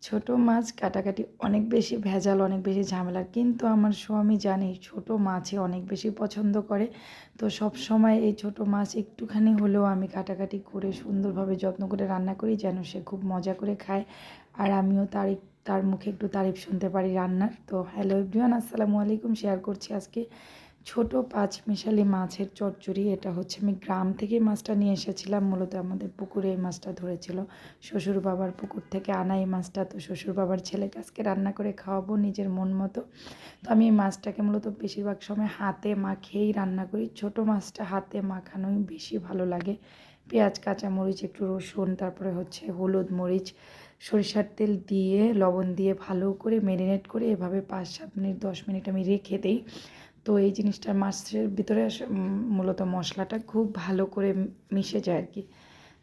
ছোট মাছ কাটাকাটি অনেক বেশি ভেজাল, অনেক বেশি ঝামেলার। কিন্তু আমার স্বামী জানে ছোট মাছই অনেক বেশি পছন্দ করে। তো সবসময় এই ছোট মাছ একটুখানি হলেও আমি কাটাকাটি করে সুন্দরভাবে যত্ন করে রান্না করি যেন সে খুব মজা করে খায়। আর আমিও তার মুখে একটু তারিফ শুনতে পারি রান্নার। তো হ্যালো এভরিওয়ান, আসসালামু আলাইকুম। শেয়ার করছি আজকে ছোট পাঁচমিশালি মাছের চচ্চড়ি। এটা হচ্ছে আমি গ্রাম থেকে মাছটা নিয়ে এসেছিলাম। মূলত আমাদের পুকুরে এই মাছটা ধরেছিল শ্বশুর বাবার পুকুর থেকে আনা এই মাছটা। তো শ্বশুর বাবার ছেলেকে আজকে রান্না করে খাওয়াবো নিজের মন মতো। তো আমি এই মাছটাকে মূলত বেশিরভাগ সময় হাতে মাখিয়েই রান্না করি। ছোট মাছটা হাতে মাখানোই বেশি ভালো লাগে। পেঁয়াজ, কাঁচামরিচ, একটু রসুন, তারপরে হচ্ছে হলুদ, মরিচ, সরিষার তেল দিয়ে লবণ দিয়ে ভালো করে ম্যারিনেট করে এভাবে 5-7 মিনিট 10 মিনিট আমি রেখে দিই। তো এই জিনিসটা মাছের ভিতরে মূলত মশলাটা খুব ভালো করে মিশে যায় আর কি।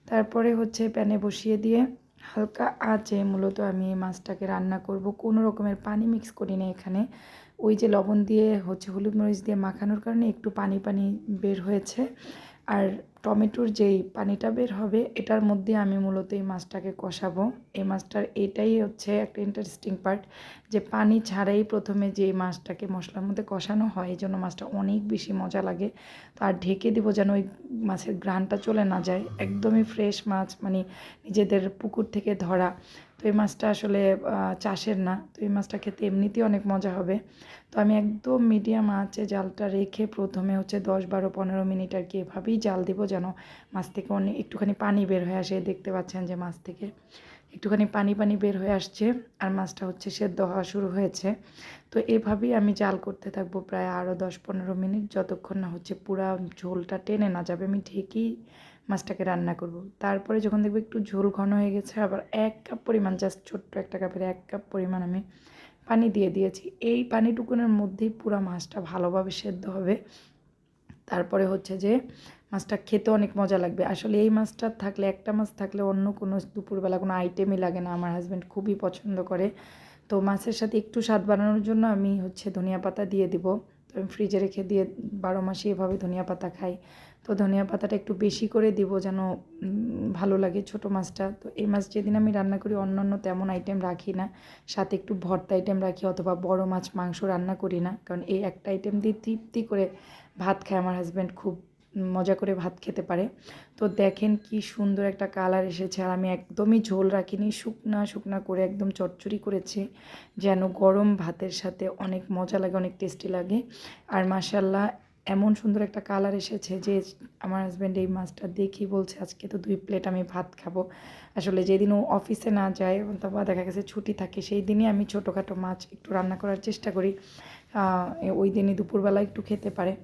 তারপরে হচ্ছে প্যানে বসিয়ে দিয়ে হালকা আঁচে মূলত আমি এই মাছটাকে রান্না করব। কোনো রকমের পানি মিক্স করি না এখানে। ওই যে লবণ দিয়ে হচ্ছে হলুদ মরিচ দিয়ে মাখানোর কারণে একটু পানি পানি বের হয়েছে। আর টমেটোর যেই পানিটা বের হবে এটার মধ্যে আমি মূলত এই মাছটাকে কষাবো। এই মাছটার এটাই হচ্ছে একটা ইন্টারেস্টিং পার্ট, যে পানি ছাড়াই প্রথমে যে মাছটাকে মশলার মধ্যে কষানো হয়, এই জন্য মাছটা অনেক বেশি মজা লাগে। তো আর ঢেকে দেবো যেন ওই মাছের ঘ্রাণটা চলে না যায়। একদমই ফ্রেশ মাছ, মানে নিজেদের পুকুর থেকে ধরা। তো এই মাছটা আসলে চাষের না। তো এই মাছটা খেতে এমনিতেই অনেক মজা হবে। তো আমি একদম মিডিয়াম আঁচে জালটা রেখে প্রথমে হচ্ছে 10-12-15 মিনিট আর কি এভাবেই জাল দেবো যেন মাছ থেকে অনেক একটুখানি পানি বের হয়ে আসে। দেখতে পাচ্ছেন যে মাছ থেকে একটুখানি পানি পানি বের হয়ে আসছে আর মাছটা হচ্ছে সেদ্ধ হওয়া শুরু হয়েছে। তো এভাবেই আমি জাল করতে থাকবো প্রায় আরও 10-15 মিনিট, যতক্ষণ না হচ্ছে পুরা ঝোলটা টেনে না যাবে। আমি ঢেকেই মাছটাকে রান্না করব। তারপরে যখন দেখবো একটু ঝোল ঘন হয়ে গেছে, আবার 1 কাপ পরিমাণ, জাস্ট ছোট্ট একটা কাপের 1 কাপ পরিমাণ আমি পানি দিয়ে দিয়েছি। এই পানিটুকুনের মধ্যেই পুরা মাছটা ভালোভাবে সেদ্ধ হবে। তারপরে হচ্ছে যে মাছটা খেতে অনেক মজা লাগবে। আসলে এই মাছটা থাকলে, একটা মাছ থাকলে অন্য কোনো দুপুরবেলা কোনো আইটেমই লাগে না। আমার হাজব্যান্ড খুবই পছন্দ করে। তো মাছের সাথে একটু স্বাদ বাড়ানোর জন্য আমি হচ্ছে ধনিয়া পাতা দিয়ে দিব। তো আমি ফ্রিজে রেখে দিয়ে 12 মাসই এভাবে ধনিয়া পাতা খাই। তো ধনিয়া পাতাটা একটু বেশি করে দিব যেন ভালো লাগে ছোটো মাছটা। তো এই মাছ যেদিন আমি রান্না করি অন্যান্য তেমন আইটেম রাখি না, সাথে একটু ভর্তা আইটেম রাখি অথবা বড় মাছ মাংস রান্না করি না, কারণ এই একটা আইটেম দিয়ে তৃপ্তি করে ভাত খায় আমার হাজব্যান্ড, খুব মজা করে ভাত খেতে পারে। তো দেখেন কি সুন্দর একটা কালার এসেছে। আর আমি একদমই ঝোল রাখিনি, শুকনা শুকনা করে একদম চচ্চড়ি করেছি যেন গরম ভাতের সাথে অনেক মজা লাগে, অনেক টেস্টি লাগে। আর মাশাল্লাহ এমন সুন্দর একটা কালার এসেছে যে আমার হাজব্যান্ড এই মাছটা দেখি বলছে আজকে তো 2 প্লেট আমি ভাত খাবো। আসলে যেদিন ও অফিসে না যায় অথবা দেখা গেছে ছুটি থাকে সেই দিনই আমি ছোটোখাটো মাছ একটু রান্না করার চেষ্টা করি, ওই দিনই দুপুরবেলা একটু খেতে পারে।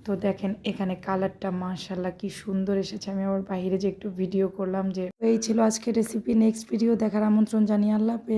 তো দেখেন এখানে কালারটা মাশাল্লাহ কি সুন্দর এসেছে। আমি আবার বাইরে যে একটু ভিডিও করলাম। যে এই ছিল আজকের রেসিপি। নেক্সট ভিডিও দেখার আমন্ত্রণ জানিয়ে আল্লাহ হাফেজ।